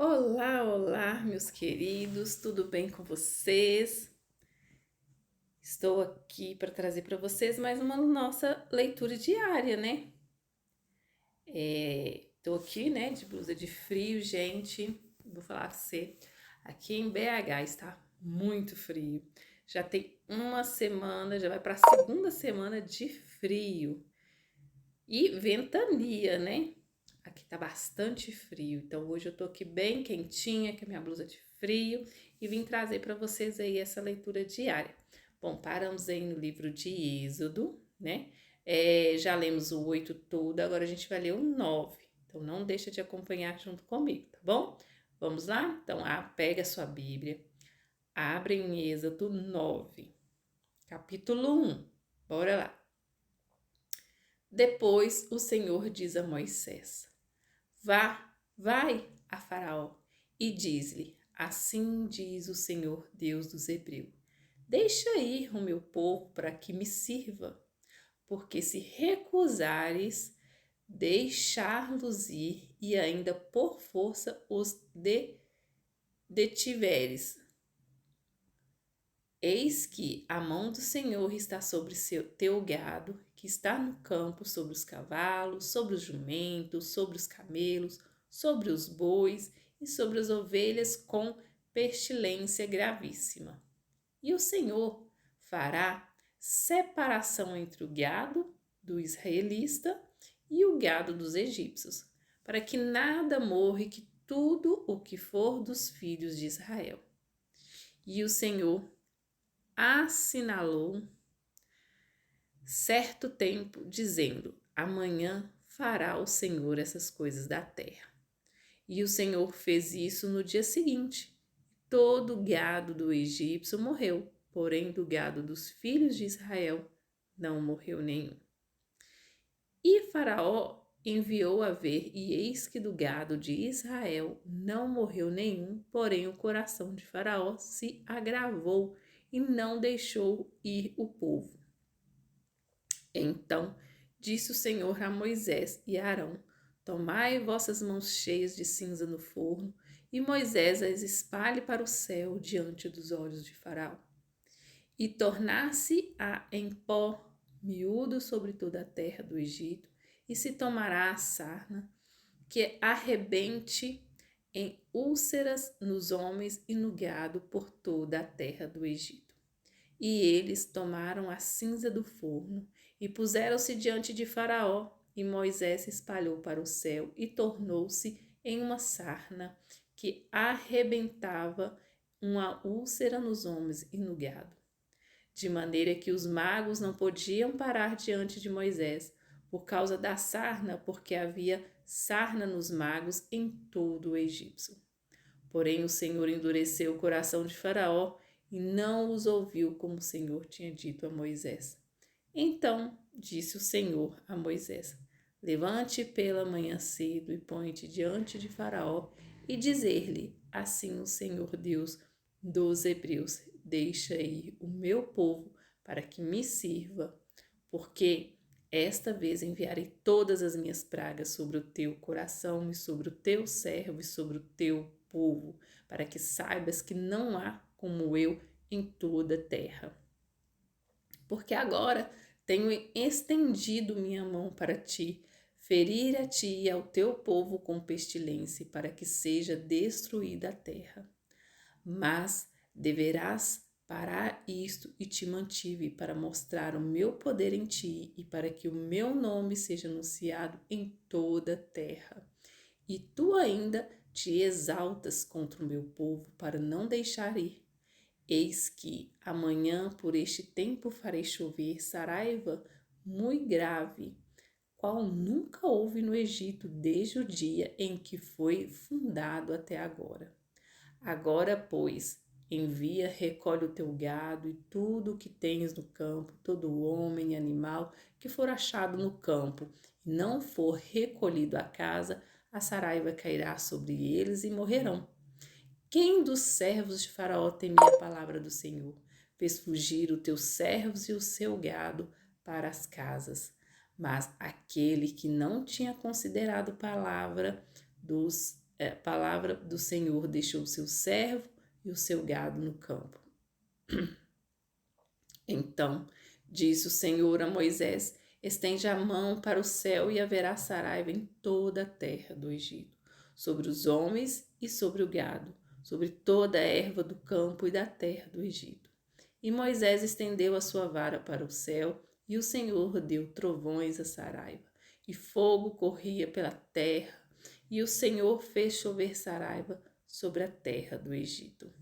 Olá, olá, meus queridos, tudo bem com vocês? Estou aqui para trazer para vocês mais uma nossa leitura diária, né? Estou aqui, né, de blusa de frio, gente. Vou falar pra você, aqui em BH está muito frio. Já tem uma semana, já vai para a segunda semana de frio e ventania, né? Aqui tá bastante frio, então hoje eu tô aqui bem quentinha, com a minha blusa de frio e vim trazer para vocês aí essa leitura diária. Bom, paramos aí no livro de Êxodo, né? Já lemos o 8 todo, agora a gente vai ler o 9. Então não deixa de acompanhar junto comigo, tá bom? Vamos lá? Então, pega a sua Bíblia, abre em Êxodo 9, capítulo 1. Bora lá. Depois o Senhor diz a Moisés: vai a Faraó e diz-lhe: Assim diz o Senhor Deus dos Hebreus: Deixa ir o meu povo para que me sirva, porque se recusares deixar-los ir e ainda por força os detiveres, eis que a mão do Senhor está sobre teu gado, que está no campo, sobre os cavalos, sobre os jumentos, sobre os camelos, sobre os bois e sobre as ovelhas com pestilência gravíssima. E o Senhor fará separação entre o gado do israelita e o gado dos egípcios, para que nada morra e que tudo o que for dos filhos de Israel. E o Senhor assinalou certo tempo, dizendo: Amanhã fará o Senhor essas coisas da terra. E o Senhor fez isso no dia seguinte. Todo o gado do egípcio morreu, porém do gado dos filhos de Israel não morreu nenhum. E Faraó enviou a ver, e eis que do gado de Israel não morreu nenhum, porém o coração de Faraó se agravou e não deixou ir o povo. Então disse o Senhor a Moisés e a Arão: Tomai vossas mãos cheias de cinza no forno, e Moisés as espalhe para o céu diante dos olhos de Faraó. E tornar-se-á em pó miúdo sobre toda a terra do Egito, e se tomará a sarna, que arrebente em úlceras nos homens e no gado por toda a terra do Egito. E eles tomaram a cinza do forno e puseram-se diante de Faraó, e Moisés se espalhou para o céu e tornou-se em uma sarna que arrebentava uma úlcera nos homens e no gado. De maneira que os magos não podiam parar diante de Moisés por causa da sarna, porque havia sarna nos magos em todo o Egito. Porém o Senhor endureceu o coração de Faraó e não os ouviu como o Senhor tinha dito a Moisés. Então disse o Senhor a Moisés: Levante pela manhã cedo e põe-te diante de Faraó e dizer-lhe: Assim o Senhor Deus dos Hebreus: Deixa ir o meu povo para que me sirva, porque esta vez enviarei todas as minhas pragas sobre o teu coração e sobre o teu servo e sobre o teu povo, para que saibas que não há como eu em toda a terra. Porque agora tenho estendido minha mão para ti, ferir a ti e ao teu povo com pestilência, para que seja destruída a terra. Mas deverás parar isto e te mantive para mostrar o meu poder em ti e para que o meu nome seja anunciado em toda a terra. E tu ainda te exaltas contra o meu povo para não deixar ir. Eis que amanhã por este tempo farei chover saraiva muito grave, qual nunca houve no Egito desde o dia em que foi fundado até agora. Agora, pois, envia, recolhe o teu gado e tudo o que tens no campo, todo homem e animal que for achado no campo, e não for recolhido à casa, a saraiva cairá sobre eles e morrerão. Quem dos servos de Faraó temia a palavra do Senhor? Fez fugir os teus servos e o seu gado para as casas. Mas aquele que não tinha considerado a palavra dos a palavra do Senhor deixou o seu servo e o seu gado no campo. Então disse o Senhor a Moisés: estende a mão para o céu e haverá saraiva em toda a terra do Egito, sobre os homens e sobre o gado, sobre toda a erva do campo e da terra do Egito. E Moisés estendeu a sua vara para o céu, e o Senhor deu trovões a saraiva, e fogo corria pela terra, e o Senhor fez chover saraiva sobre a terra do Egito.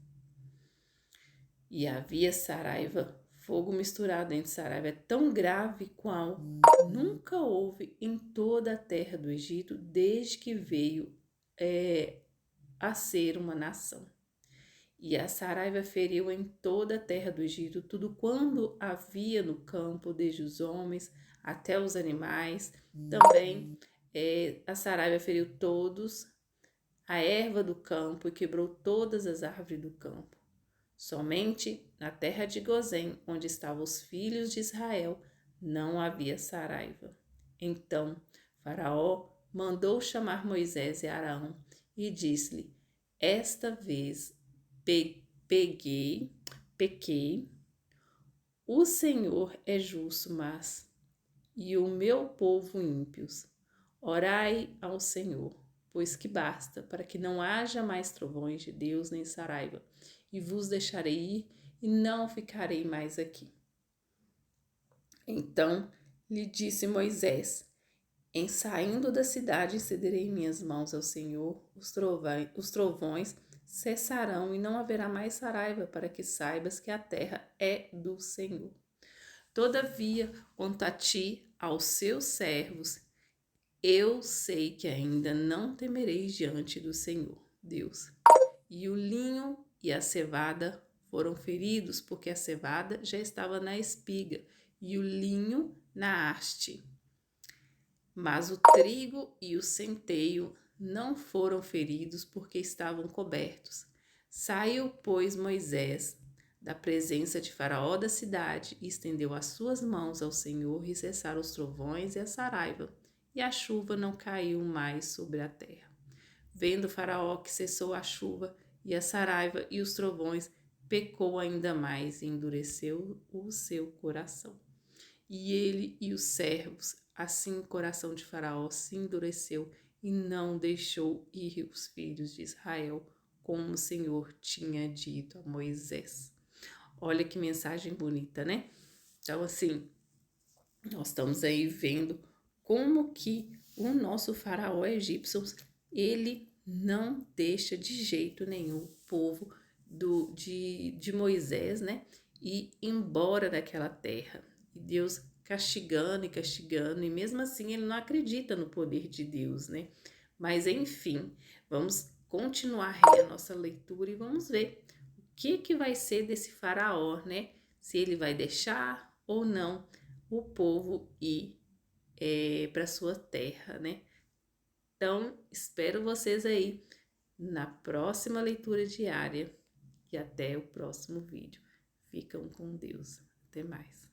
E havia saraiva, fogo misturado entre saraiva, é tão grave qual nunca houve em toda a terra do Egito, desde que veio a ser uma nação. E a saraiva feriu em toda a terra do Egito tudo quando havia no campo, desde os homens até os animais. Também a saraiva feriu todos a erva do campo e quebrou todas as árvores do campo. Somente na terra de Gozém, onde estavam os filhos de Israel, não havia saraiva. Então Faraó mandou chamar Moisés e Arão e disse-lhe: esta vez pequei, o Senhor é justo, mas e o meu povo ímpios. Orai ao Senhor, pois que basta, para que não haja mais trovões de Deus nem saraiva, e vos deixarei ir e não ficarei mais aqui. Então lhe disse Moisés: em saindo da cidade estenderei minhas mãos ao Senhor, os trovões cessarão e não haverá mais saraiva, para que saibas que a terra é do Senhor. Todavia, quanto a ti, aos seus servos, eu sei que ainda não temereis diante do Senhor, Deus. E o linho e a cevada foram feridos, porque a cevada já estava na espiga e o linho na haste. Mas o trigo e o centeio não foram feridos, porque estavam cobertos. Saiu, pois, Moisés da presença de Faraó da cidade e estendeu as suas mãos ao Senhor e cessaram os trovões e a saraiva, e a chuva não caiu mais sobre a terra. Vendo Faraó que cessou a chuva e a saraiva e os trovões, pecou ainda mais e endureceu o seu coração. E ele e os servos, assim o coração de Faraó se endureceu e não deixou ir os filhos de Israel, como o Senhor tinha dito a Moisés. Olha que mensagem bonita, né? Então, assim, nós estamos aí vendo como que o nosso faraó egípcio, ele não deixa de jeito nenhum o povo de Moisés, né? E ir embora daquela terra. E Deus castigando e castigando, e mesmo assim ele não acredita no poder de Deus, né? Mas enfim, vamos continuar aí a nossa leitura e vamos ver o que vai ser desse faraó, né? Se ele vai deixar ou não o povo ir para sua terra, né? Então, espero vocês aí na próxima leitura diária e até o próximo vídeo. Ficam com Deus. Até mais.